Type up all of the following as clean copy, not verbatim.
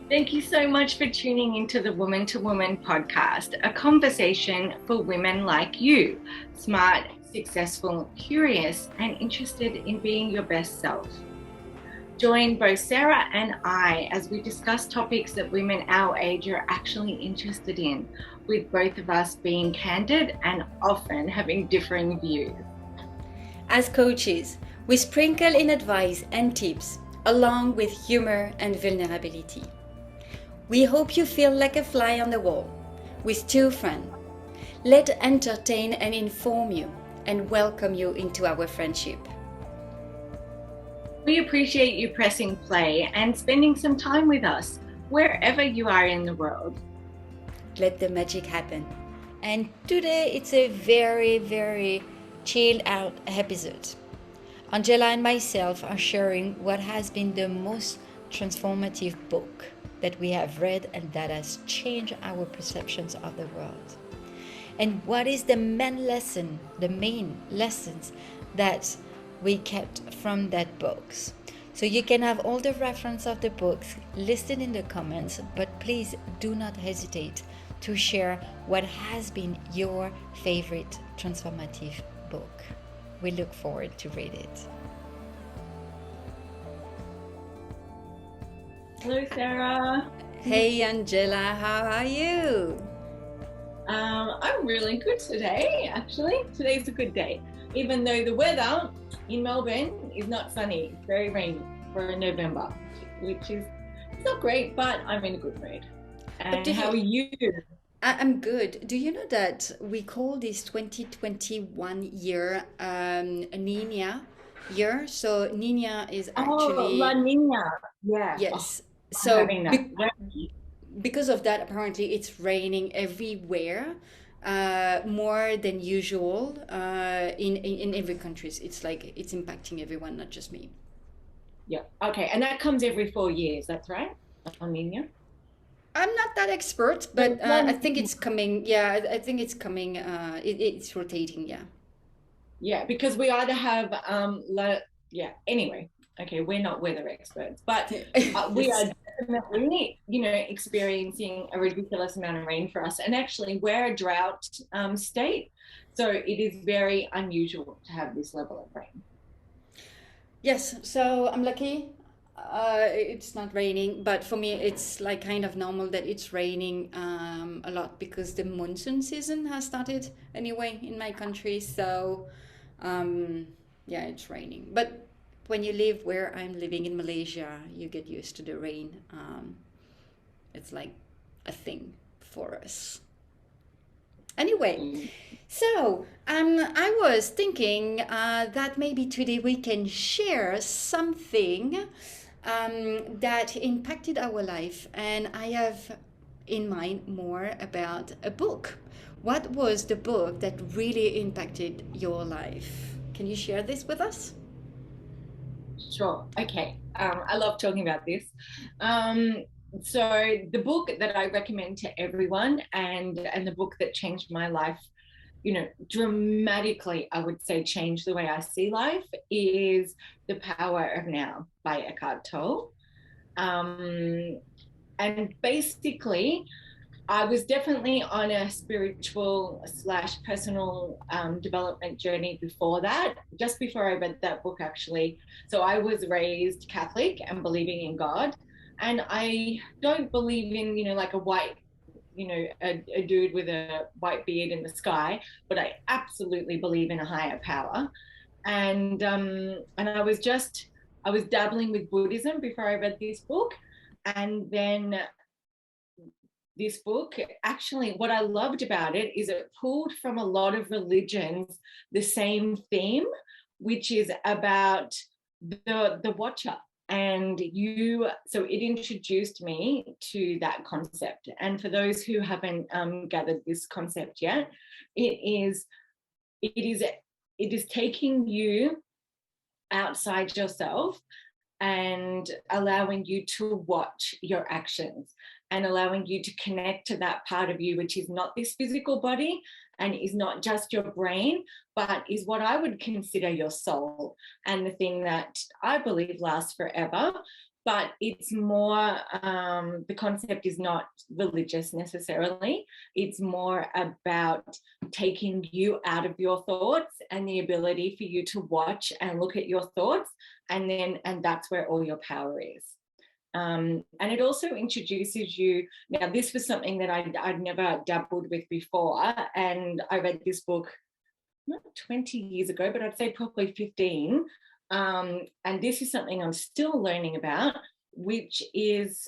Thank you so much for tuning into the Woman to Woman podcast, a conversation for women like you, smart, successful, curious, and interested in being your best self. Join both Sarah and I as we discuss topics that women our age are actually interested in, with both of us being candid and often having differing views. As coaches, we sprinkle in advice and tips, along with humor and vulnerability. We hope you feel like a fly on the wall with two friends. Let's entertain and inform you and welcome you into our friendship. We appreciate you pressing play and spending some time with us, wherever you are in the world. Let the magic happen. And today it's a very chilled out episode. Angela and myself are sharing what has been the most transformative book that we have read and that has changed our perceptions of the world. And what is the main lessons that we kept from that books. So you can have all the reference of the books listed in the comments, but please do not hesitate to share what has been your favorite transformative book. We look forward to read it. Hello, Sarah. Hey, Angela, how are you? I'm really good today, actually. Today's a good day. Even though the weather in Melbourne is not sunny, it's very rainy for November, which is not great, but I'm in a good mood. And how are you? I'm good. Do you know that we call this 2021 year a Nina year? So Nina is actually La Nina. Yeah. yes. So Because of that, apparently it's raining everywhere, more than usual in every country. It's like it's impacting everyone, not just me. Yeah. Okay. And that comes every 4 years. That's right. La Nina. I'm not that expert, but I think it's coming. Yeah, I think it's coming. It's rotating. Yeah. Yeah, because we either have Anyway, okay, we're not weather experts, but we are definitely, experiencing a ridiculous amount of rain for us. And actually, we're a drought state, so it is very unusual to have this level of rain. Yes, so I'm lucky. It's not raining, but for me, it's like kind of normal that it's raining a lot because the monsoon season has started anyway in my country. So, yeah, it's raining. But when you live where I'm living in Malaysia, you get used to the rain. It's like a thing for us. Anyway, so I was thinking that maybe today we can share something that impacted our life, and I have in mind more about a book. What was the book that really impacted your life? Can you share this with us? Sure. Okay. I love talking about this. So the book that I recommend to everyone, and the book that changed my life, dramatically, I would say, changed the way I see life, is The Power of Now by Eckart Tolle. And basically, I was definitely on a spiritual / personal development journey before that, just before I read that book, actually. So I was raised Catholic and believing in God. And I don't believe in, like a white, a dude with a white beard in the sky, but I absolutely believe in a higher power. And I was dabbling with Buddhism before I read this book. And then this book, actually, what I loved about it is it pulled from a lot of religions the same theme, which is about the watcher. And so it introduced me to that concept. And for those who haven't gathered this concept yet, it is taking you outside yourself and allowing you to watch your actions and allowing you to connect to that part of you, which is not this physical body and is not just your brain, but is what I would consider your soul and the thing that I believe lasts forever. but it's more, the concept is not religious necessarily. It's more about taking you out of your thoughts and the ability for you to watch and look at your thoughts, and that's where all your power is. And it also introduces you. Now, this was something that I'd never dabbled with before, and I read this book not 20 years ago, but I'd say probably 15. And this is something I'm still learning about, which is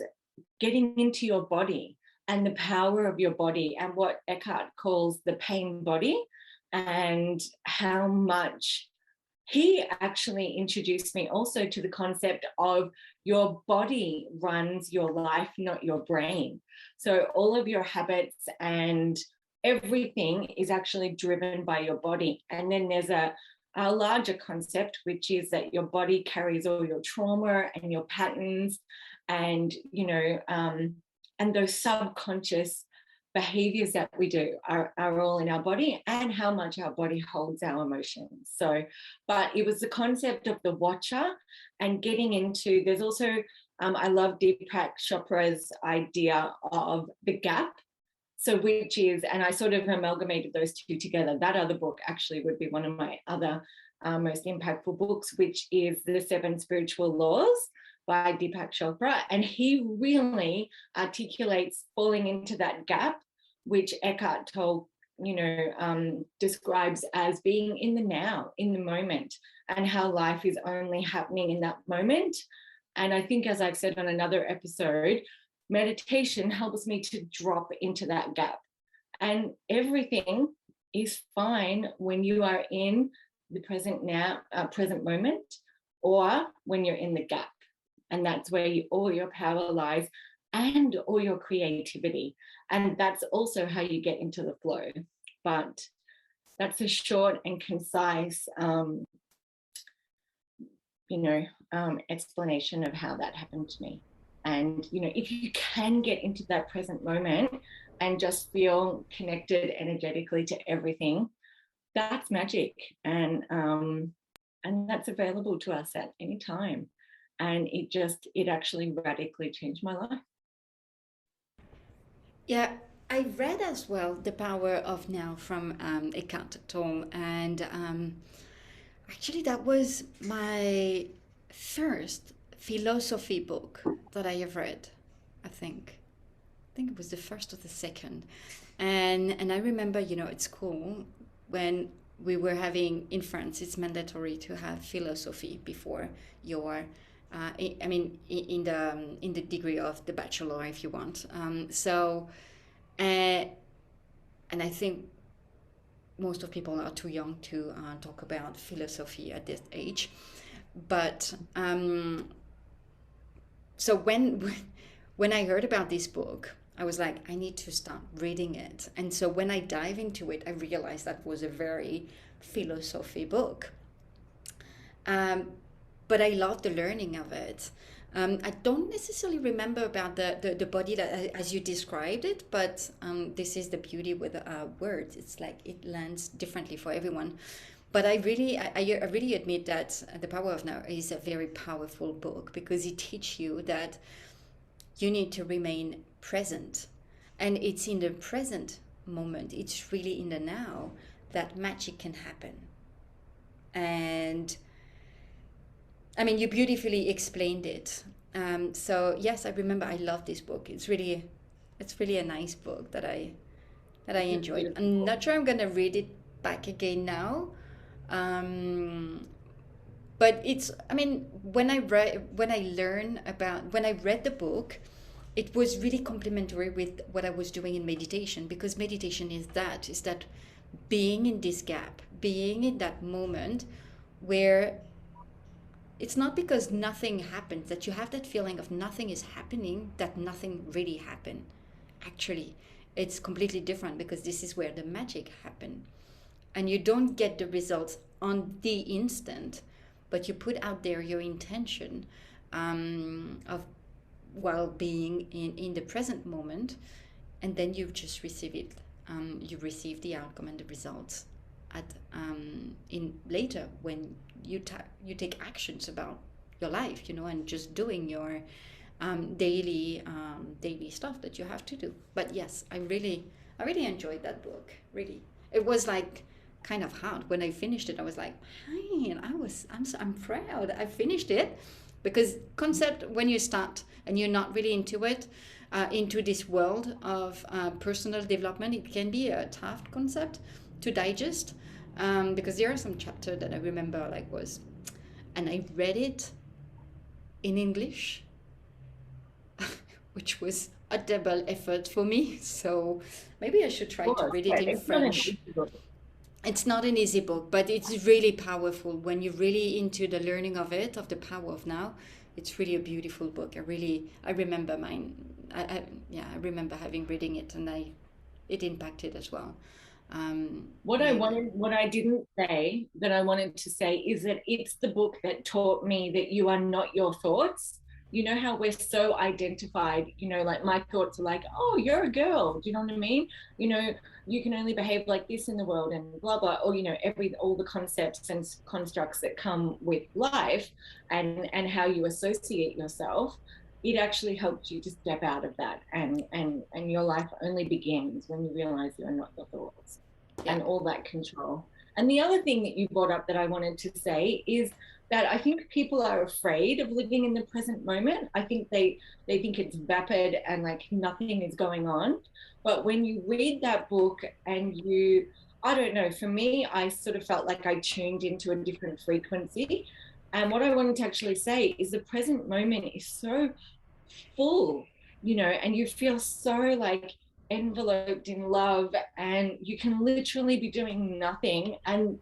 getting into your body and the power of your body, and what Eckart calls the pain body, and how much he actually introduced me also to the concept of your body runs your life, not your brain. So all of your habits and everything is actually driven by your body. And then there's a larger concept, which is that your body carries all your trauma and your patterns, and and those subconscious behaviors that we do are all in our body, and how much our body holds our emotions. So, but it was the concept of the watcher and getting into, there's also, I love Deepak Chopra's idea of the gap. So which is, and I sort of amalgamated those two together. That other book actually would be one of my other most impactful books, which is The 7 Spiritual Laws by Deepak Chopra. And he really articulates falling into that gap, which Eckart Tolle, describes as being in the now, in the moment, and how life is only happening in that moment. And I think, as I've said on another episode, meditation helps me to drop into that gap. And everything is fine when you are in the present now, present moment, or when you're in the gap. And that's where all your power lies, and all your creativity. And that's also how you get into the flow. But that's a short and concise, explanation of how that happened to me. And, if you can get into that present moment and just feel connected energetically to everything, that's magic. And that's available to us at any time. And it actually radically changed my life. Yeah, I read as well The Power of Now from Eckart Tolle, and actually that was my first philosophy book that I have read. I think it was the first or the second, and I remember, at school when we were having, in France, it's mandatory to have philosophy before your in the degree of the bachelor, if you want. And I think most of people are too young to talk about philosophy at this age. But so when I heard about this book, I was like, I need to start reading it. And so when I dive into it, I realized that was a very philosophy book. But I love the learning of it. I don't necessarily remember about the body that, as you described it, but this is the beauty with words. It's like it lands differently for everyone. But I really admit that The Power of Now is a very powerful book, because it teaches you that you need to remain present. And it's in the present moment, it's really in the now, that magic can happen. And I mean, you beautifully explained it. So yes, I remember I love this book. It's really a nice book that I enjoyed. I'm not sure I'm gonna read it back again now. But it's, I mean, when I read the book, it was really complementary with what I was doing in meditation, because meditation is that being in this gap, being in that moment where it's not because nothing happens that you have that feeling of nothing is happening, that nothing really happened. Actually, it's completely different, because this is where the magic happened. And you don't get the results on the instant, but you put out there your intention of while being in the present moment, and then you just receive it. You receive the outcome and the results in later when you take actions about your life, you know, and just doing your daily stuff that you have to do. But yes, I really enjoyed that book. Really, it was like kind of hard when I finished it. I was like, man, I'm proud. I finished it, because concept, when you start and you're not really into it, into this world of personal development, it can be a tough concept to digest, because there are some chapters that I remember like was, and I read it in English, which was a double effort for me. So maybe I should try to read it in French. It's not an easy book, but it's really powerful when you're really into the learning of it, of the power of now. It's really a beautiful book. I remember mine. I remember having reading it, and it impacted as well. What I didn't say that I wanted to say is that it's the book that taught me that you are not your thoughts. You know how we're so identified, you know, like my thoughts are like, oh, you're a girl. Do you know what I mean? You know, you can only behave like this in the world and blah, blah, or, you know, all the concepts and constructs that come with life and how you associate yourself. It actually helped you to step out of that, and your life only begins when you realize you're not your thoughts. Yeah. And all that control. And the other thing that you brought up that I wanted to say is that I think people are afraid of living in the present moment. I think they think it's vapid and like nothing is going on. But when you read that book and I don't know, for me, I sort of felt like I tuned into a different frequency. And what I wanted to actually say is the present moment is so full, you know, and you feel so like enveloped in love, and you can literally be doing nothing, and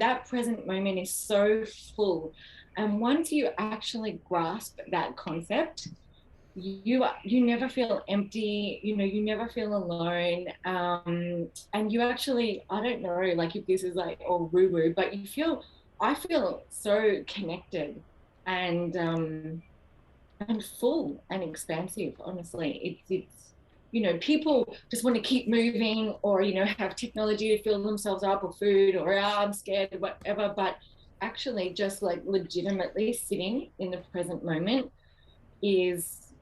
that present moment is so full. And once you actually grasp that concept, you never feel empty, you know, you never feel alone, and you actually, I don't know, like if this is like all woo woo, but I feel so connected and full and expansive. Honestly, it's you know, people just want to keep moving, or you know, have technology to fill themselves up, or food, or I'm scared, or whatever. But actually, just like legitimately sitting in the present moment is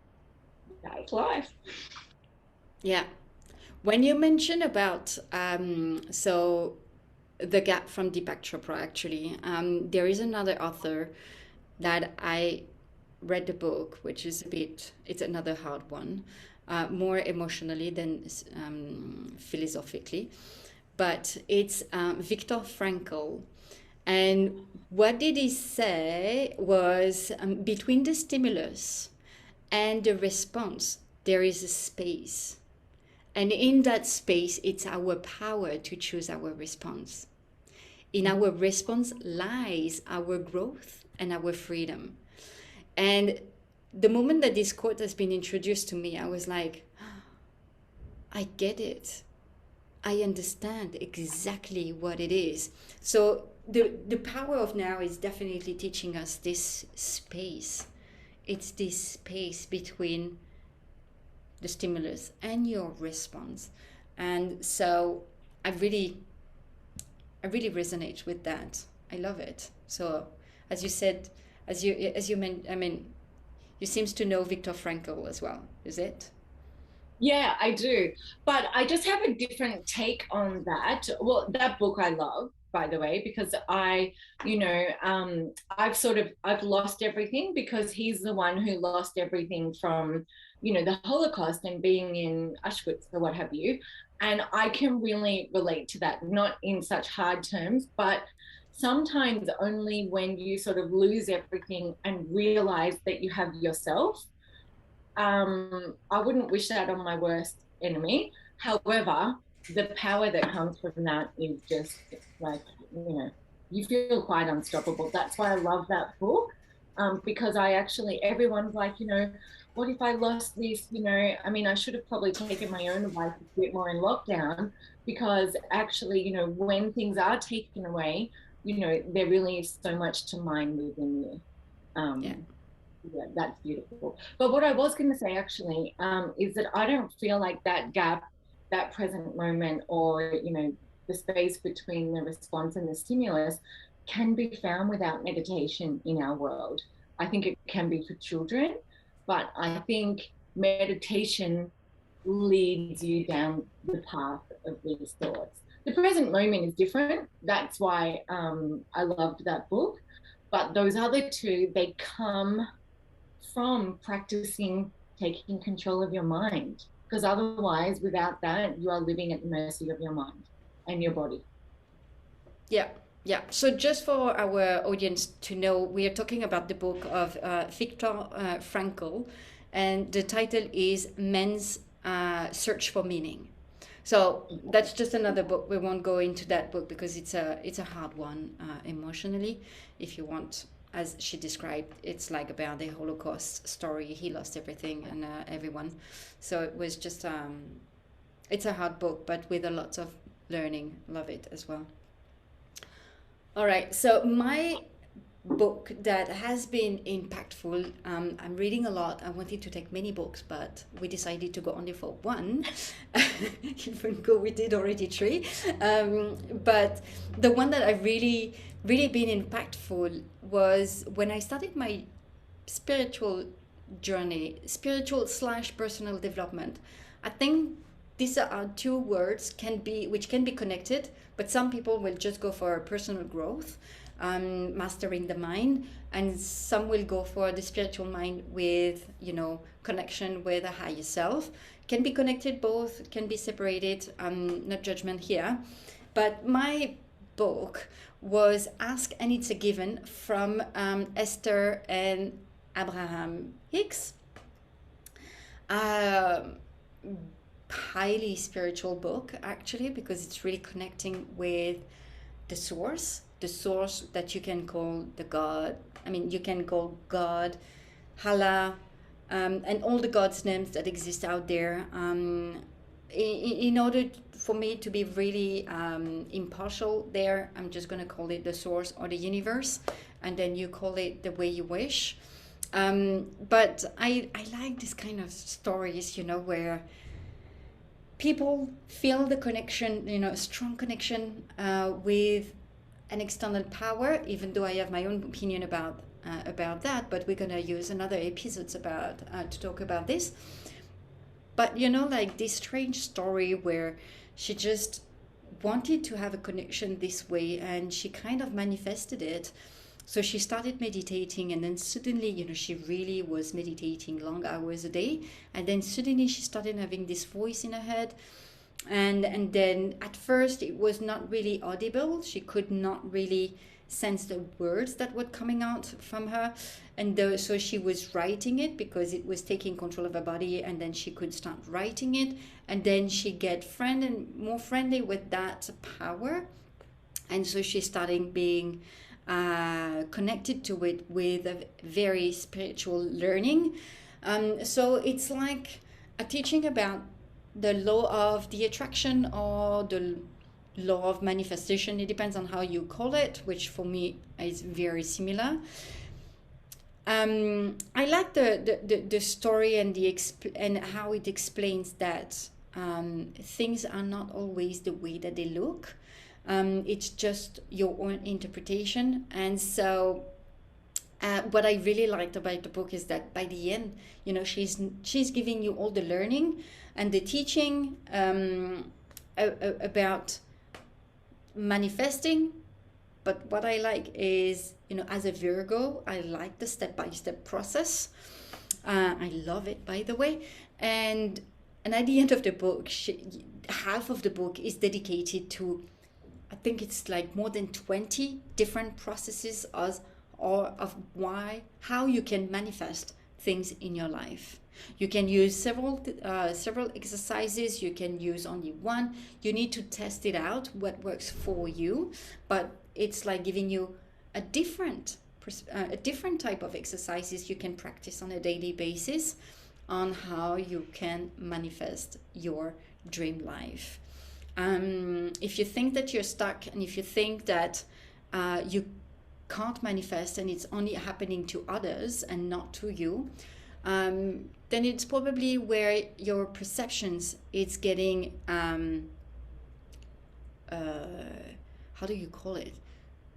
that's life. Yeah. When you mention about so the gap from Deepak Chopra, actually, there is another author that I read the book, which is it's another hard one, more emotionally than philosophically, but it's Viktor Frankl. And what did he say was, between the stimulus and the response, there is a space. And in that space, it's our power to choose our response. In our response lies our growth and our freedom. And the moment that this quote has been introduced to me, I was like, I get it. I understand exactly what it is. So the power of now is definitely teaching us this space. It's this space between the stimulus and your response. And so I really resonate with that. I love it. So as you said, as you meant, I mean, you seems to know Viktor Frankl as well, is it? Yeah, I do. But I just have a different take on that. Well, that book I love, by the way, because you know, I've lost everything, because he's the one who lost everything from, you know, the Holocaust and being in Auschwitz or what have you. And I can really relate to that, not in such hard terms, but sometimes only when you sort of lose everything and realize that you have yourself. I wouldn't wish that on my worst enemy. However, the power that comes from that is just like, you know, you feel quite unstoppable. That's why I love that book, because everyone's like, you know, what if I lost this? You know, I mean, I should have probably taken my own advice a bit more in lockdown, because actually, you know, when things are taken away, you know, there really is so much to mine within you. Yeah, that's beautiful. But what I was going to say actually is that I don't feel like that gap, that present moment, or you know, the space between the response and the stimulus, can be found without meditation in our world. I think it can be for children, but I think meditation leads you down the path of these thoughts. The present moment is different. That's why I loved that book. But those other two, they come from practicing taking control of your mind. Because otherwise, without that, you are living at the mercy of your mind and your body. Yeah, yeah. So just for our audience to know, we are talking about the book of Viktor Frankl, and the title is Men's Search for Meaning. So that's just another book. We won't go into that book because it's a hard one emotionally. If you want, as she described, it's like about the Holocaust story. He lost everything and everyone. So it was just it's a hard book, but with a lot of learning. Love it as well. All right. So my book that has been impactful. I'm reading a lot. I wanted to take many books, but we decided to go only for one, even though we did already three. But the one that I really, really been impactful was when I started my spiritual journey, spiritual slash personal development. I think these are two words which can be connected, but some people will just go for personal growth, mastering the mind, and some will go for the spiritual mind with connection with a higher self. Can be connected, both can be separated. Not judgment here, but my book was Ask and It's a Given from Esther and Abraham Hicks. Highly spiritual book, actually, because it's really connecting with the source that you can call the God. I mean, you can call God, Allah, and all the God's names that exist out there. In order for me to be really impartial there, I'm just going to call it the source or the universe, and then you call it the way you wish. But I like this kind of stories, where people feel the connection, a strong connection with an external power, even though I have my own opinion about that, but we're going to use another episodes about to talk about this. But like this strange story where she just wanted to have a connection this way, and she kind of manifested it. So she started meditating, and then suddenly, she really was meditating long hours a day. And then suddenly she started having this voice in her head. And then at first it was not really audible. She could not really sense the words that were coming out from her. And so she was writing it because it was taking control of her body. And then she could start writing it. And then she get more friendly with that power. And so she started being connected to it with a very spiritual learning. So it's like a teaching about the law of the attraction or the law of manifestation. It depends on how you call it, which for me is very similar. I like the story and and how it explains that things are not always the way that they look. It's just your own interpretation. And so what I really liked about the book is that by the end, she's giving you all the learning and the teaching about manifesting. But what I like is, as a Virgo, I like the step-by-step process. I love it, by the way. And at the end of the book, half of the book is dedicated to, I think it's like more than 20 different processes of how you can manifest things in your life. You can use several exercises. You can use only one. You need to test it out, what works for you. But it's like giving you a different type of exercises you can practice on a daily basis on how you can manifest your dream life. If you think that you're stuck, and if you think that you can't manifest and it's only happening to others and not to you, then it's probably where your perceptions is getting how do you call it?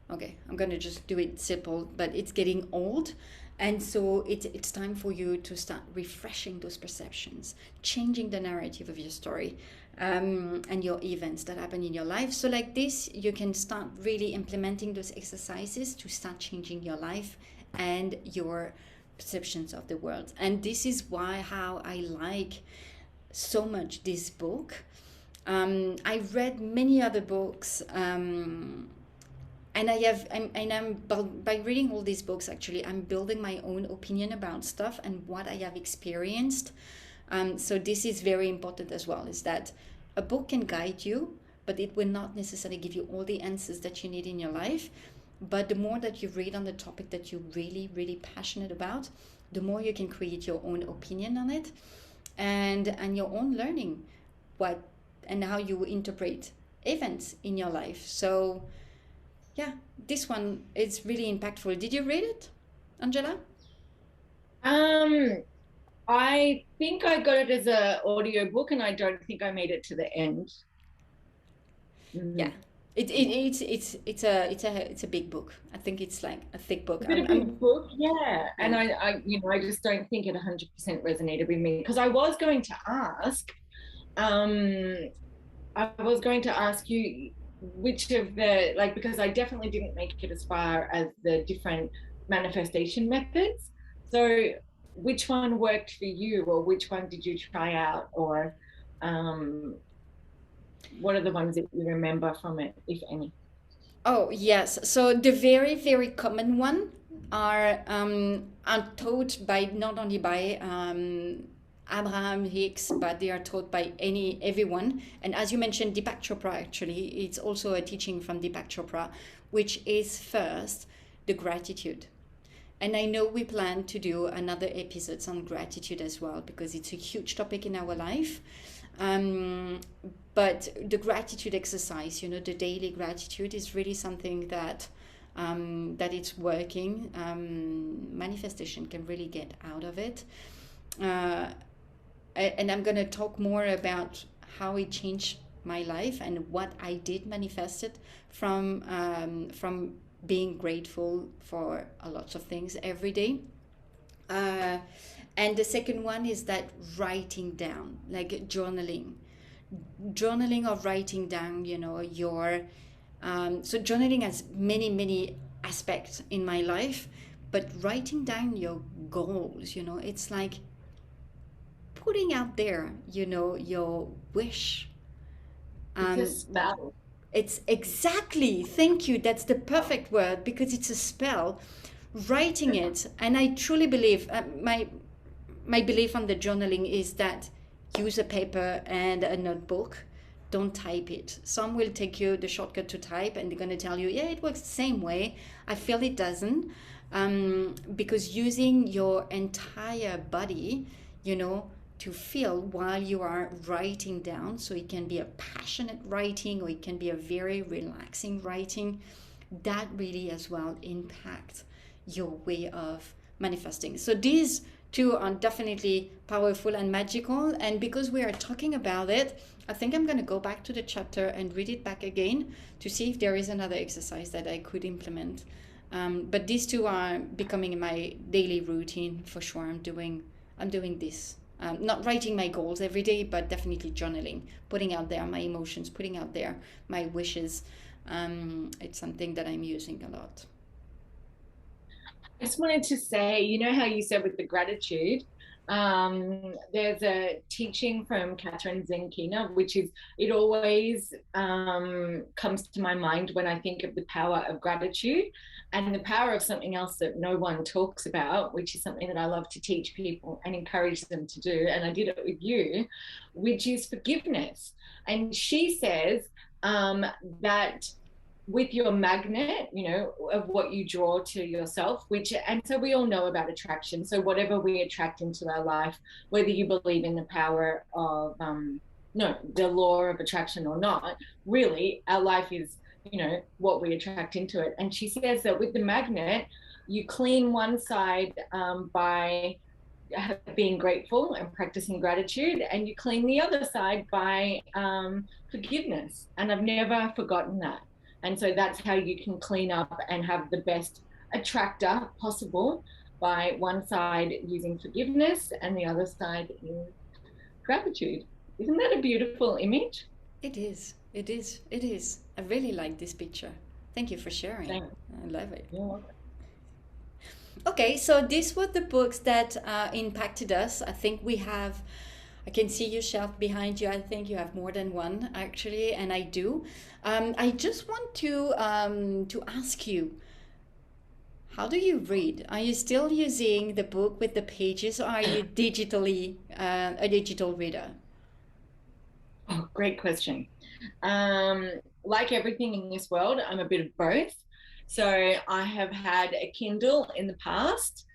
Okay, I'm gonna just do it simple, but it's getting old, And so it's time for you to start refreshing those perceptions, changing the narrative of your story, and your events that happen in your life. So like this, you can start really implementing those exercises to start changing your life and your perceptions of the world. And this is how I like so much this book. I've read many other books, and by reading all these books, actually, I'm building my own opinion about stuff and what I have experienced. So this is very important as well, is that a book can guide you, but it will not necessarily give you all the answers that you need in your life. But the more that you read on the topic that you're really, really passionate about, the more you can create your own opinion on it, and your own learning and how you interpret events in your life. So yeah, this one is really impactful. Did you read it, Angela? I think I got it as an audio book, and I don't think I made it to the end. Yeah, it's a big book. I think it's like a thick book. It's a big book, yeah. And I just don't think it 100% resonated with me, because I was going to ask you which of the, because I definitely didn't make it as far as the different manifestation methods. So which one worked for you, or which one did you try out, or what are the ones that you remember from it, if any? Oh, yes. So the very, very common one are taught by not only by Abraham Hicks, but they are taught by everyone. And as you mentioned, Deepak Chopra, actually, it's also a teaching from Deepak Chopra, which is first the gratitude. And I know we plan to do another episodes on gratitude as well, because it's a huge topic in our life. But the gratitude exercise, the daily gratitude, is really something that it's working. Manifestation can really get out of it. And I'm going to talk more about how it changed my life and what I did manifested from being grateful for a lot of things every day. And the second one is that writing down, like journaling or writing down, your so journaling has many aspects in my life, but writing down your goals, it's like putting out there, your wish. It's a spell. It's exactly, thank you, that's the perfect word, because it's a spell. Writing it, and I truly believe, my belief on the journaling is that use a paper and a notebook. Don't type it. Some will take you the shortcut to type, and they're going to tell you, yeah, it works the same way. I feel it doesn't, because using your entire body, to feel while you are writing down. So it can be a passionate writing, or it can be a very relaxing writing. That really as well impacts your way of manifesting. So these two are definitely powerful and magical. And because we are talking about it, I think I'm going to go back to the chapter and read it back again to see if there is another exercise that I could implement. But these two are becoming my daily routine for sure. I'm doing this. Not writing my goals every day, but definitely journaling, putting out there my emotions, putting out there my wishes. It's something that I'm using a lot. I just wanted to say, how you said with the gratitude, there's a teaching from Catherine Zenkina, which is, it always comes to my mind when I think of the power of gratitude and the power of something else that no one talks about, which is something that I love to teach people and encourage them to do. And I did it with you, which is forgiveness. And she says that with your magnet, of what you draw to yourself, and so we all know about attraction. So whatever we attract into our life, whether you believe in the power of, the law of attraction or not, really our life is, what we attract into it. And she says that with the magnet, you clean one side by being grateful and practicing gratitude, and you clean the other side by forgiveness. And I've never forgotten that. And so that's how you can clean up and have the best attractor possible by one side using forgiveness and the other side is gratitude. Isn't that a beautiful image? It is. It is. It is. I really like this picture. Thank you for sharing. Thanks. I love it. You're welcome. Okay, so these were the books that impacted us. I think I can see your shelf behind you. I think you have more than one actually, and I do. I just want to ask you, how do you read? Are you still using the book with the pages, or are you digitally a digital reader? Oh, great question. Like everything in this world, I'm a bit of both. So I have had a Kindle in the past,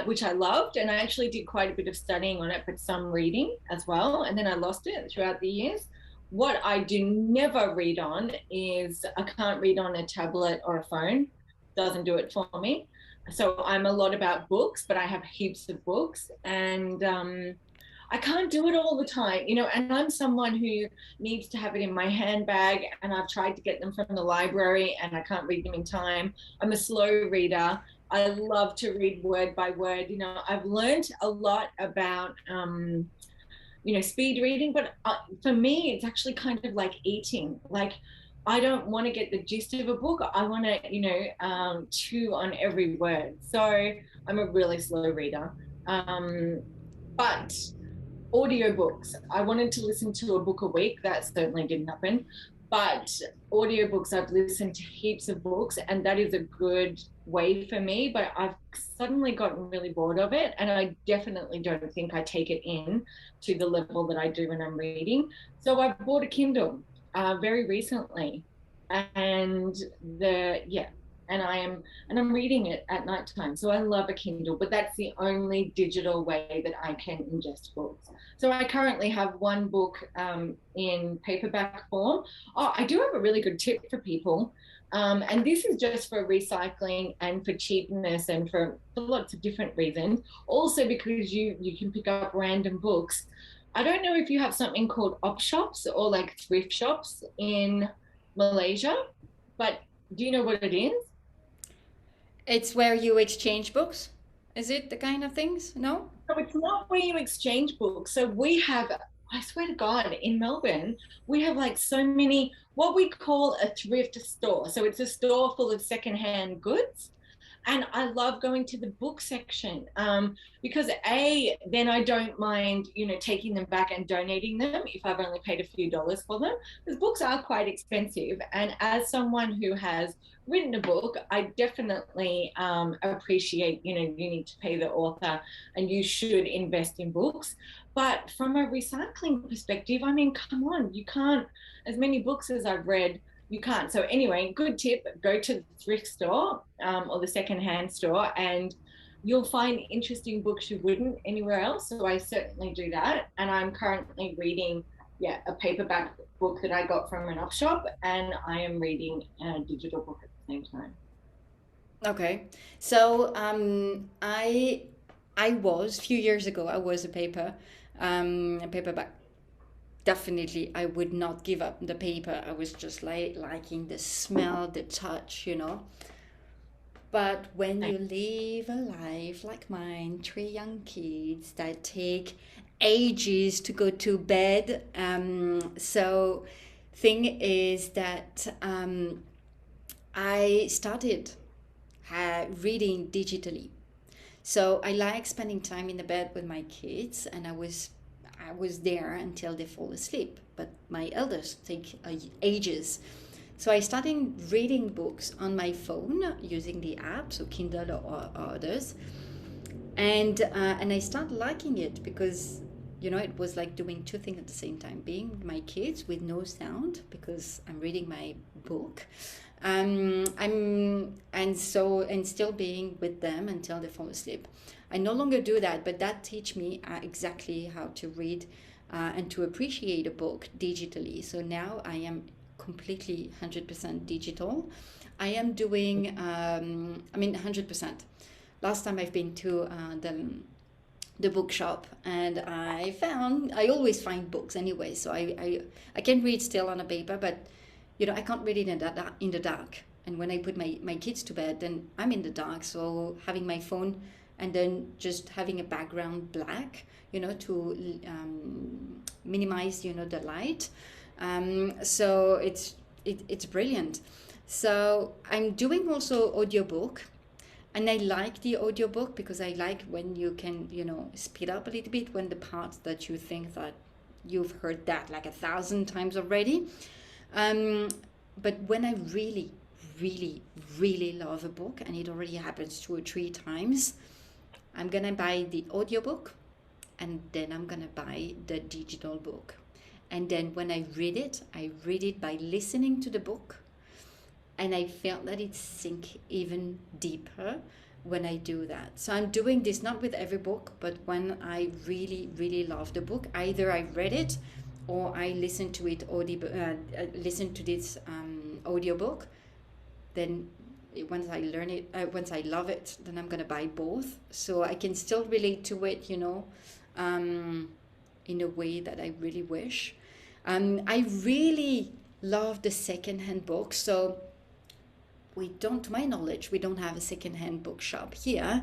which I loved, and I actually did quite a bit of studying on it, but some reading as well. And then I lost it throughout the years. What I do never read on is I can't read on a tablet or a phone. Doesn't do it for me. So I'm a lot about books, but I have heaps of books, and I can't do it all the time, and I'm someone who needs to have it in my handbag, and I've tried to get them from the library and I can't read them in time. I'm a slow reader. I love to read word by word. I've learned a lot about, speed reading, but for me, it's actually kind of like eating. Like, I don't want to get the gist of a book. I want to, chew on every word. So I'm a really slow reader. But audiobooks, I wanted to listen to a book a week. That certainly didn't happen. But audiobooks, I've listened to heaps of books, and that is a good way for me. But I've suddenly gotten really bored of it, and I definitely don't think I take it in to the level that I do when I'm reading. So I bought a Kindle very recently, and I'm reading it at nighttime. So I love a Kindle, but that's the only digital way that I can ingest books. So I currently have one book in paperback form. Oh, I do have a really good tip for people. And this is just for recycling and for cheapness and for lots of different reasons. Also because you can pick up random books. I don't know if you have something called op shops or like thrift shops in Malaysia, but do you know what it is? It's where you exchange books. Is it the kind of things? No? So it's not where you exchange books. So we have, I swear to God, in Melbourne, we have like so many, what we call a thrift store. So it's a store full of secondhand goods. And I love going to the book section because then I don't mind, taking them back and donating them if I've only paid a few dollars for them, because books are quite expensive. And as someone who has written a book, I definitely appreciate, you need to pay the author and you should invest in books. But from a recycling perspective, I mean, come on, you can't, as many books as I've read, you can't. So anyway, good tip, go to the thrift store or the secondhand store and you'll find interesting books you wouldn't anywhere else. So I certainly do that. And I'm currently reading, a paperback book that I got from an op shop, and I am reading a digital book at the same time. Okay. So I was, a few years ago, I was a paperback. Definitely, I would not give up the paper. I was just liking the smell, the touch. But when you live a life like mine, 3 young kids that take ages to go to bed, so thing is that I started reading digitally. So I like spending time in the bed with my kids, and I was there until they fall asleep. But my eldest take ages. So I started reading books on my phone using the app, so Kindle or others. And I started liking it because, it was like doing 2 things at the same time. Being with my kids with no sound because I'm reading my book. Still being with them until they fall asleep. I no longer do that, but that teach me exactly how to read and to appreciate a book digitally. So now I am completely 100% digital. I am doing, 100%. Last time I've been to the bookshop, and I always find books anyway. So I can read still on a paper, but I can't read it in the dark. And when I put my kids to bed, then I'm in the dark. So having my phone and then just having a background black, to minimize, the light. So it's brilliant. So I'm doing also audiobook. And I like the audiobook because I like when you can, speed up a little bit when the parts that you think that you've heard that like 1,000 times already. But when I really, really, really love a book, and it already happens 2 or 3 times, I'm going to buy the audiobook and then I'm going to buy the digital book. And then when I read it by listening to the book. And I felt that it sink even deeper when I do that. So I'm doing this not with every book, but when I really, really love the book, either I read it or I listen to it listen to this audiobook. Then once I learn it, once I love it, then I'm gonna buy both, so I can still relate to it, in a way that I really wish. I really love the secondhand books. So to my knowledge, we don't have a secondhand bookshop here.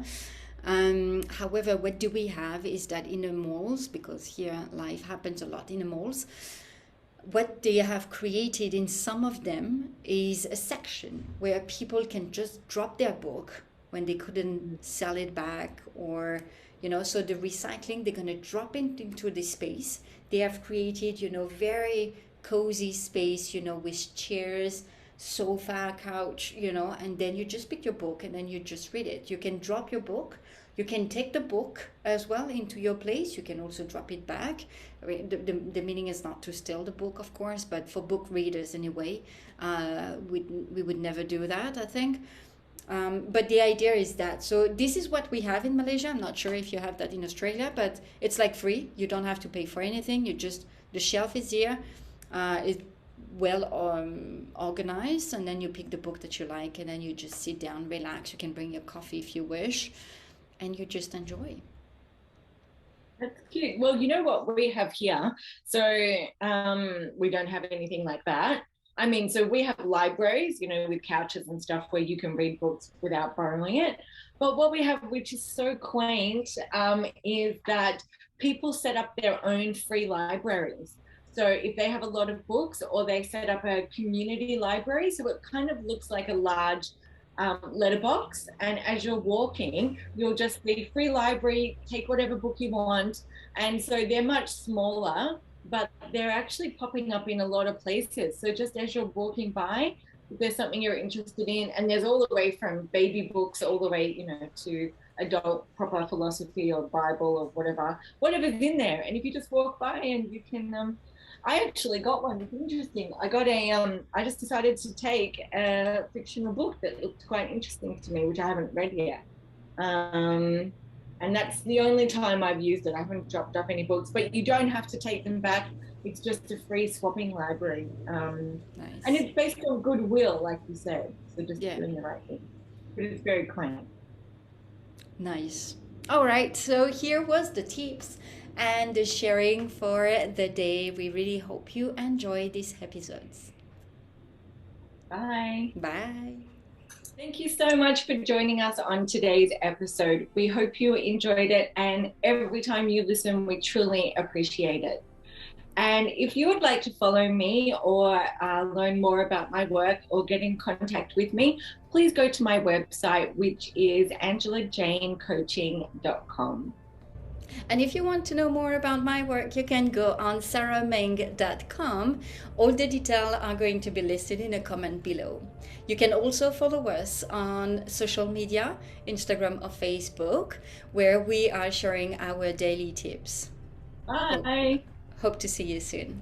However, what do we have is that in the malls, because here life happens a lot in the malls, what they have created in some of them is a section where people can just drop their book when they couldn't sell it back, or so the recycling, they're going to drop it into this space. They have created very cozy space, with chairs, sofa, couch, and then you just pick your book and then you just read it. You can drop your book. You can take the book as well into your place. You can also drop it back. I mean, the meaning is not to steal the book, of course, but for book readers anyway, we would never do that, I think. But the idea is that, so this is what we have in Malaysia. I'm not sure if you have that in Australia, but it's like free. You don't have to pay for anything. The shelf is here. It's well organized, and then you pick the book that you like, and then you just sit down, relax. You can bring your coffee if you wish, and you just enjoy. That's cute. Well, you know what we have here? So we don't have anything like that. I mean, so we have libraries, with couches and stuff where you can read books without borrowing it. But what we have, which is so quaint, is that people set up their own free libraries. So if they have a lot of books, or they set up a community library, so it kind of looks like a large letterbox, and as you're walking, you'll just be free library, take whatever book you want. And so they're much smaller, but they're actually popping up in a lot of places. So just as you're walking by, if there's something you're interested in, and there's all the way from baby books all the way, to adult proper philosophy or Bible or whatever's in there. And if you just walk by and you can, I actually got one. It's interesting. I just decided to take a fictional book that looked quite interesting to me, which I haven't read yet. And that's the only time I've used it. I haven't dropped off any books, but you don't have to take them back. It's just a free swapping library. Nice. And it's based on goodwill, like you said. So just doing the right thing. But it's very quaint. Nice. All right. So here was the tips and the sharing for the day. We really hope you enjoy these episodes. Bye. Bye. Thank you so much for joining us on today's episode. We hope you enjoyed it, and every time you listen, we truly appreciate it. And if you would like to follow me or learn more about my work or get in contact with me, please go to my website, which is angelajanecoaching.com. And if you want to know more about my work, you can go on sarahmeng.com. All the details are going to be listed in a comment below. You can also follow us on social media, Instagram or Facebook, where we are sharing our daily tips. Bye. Hope to see you soon.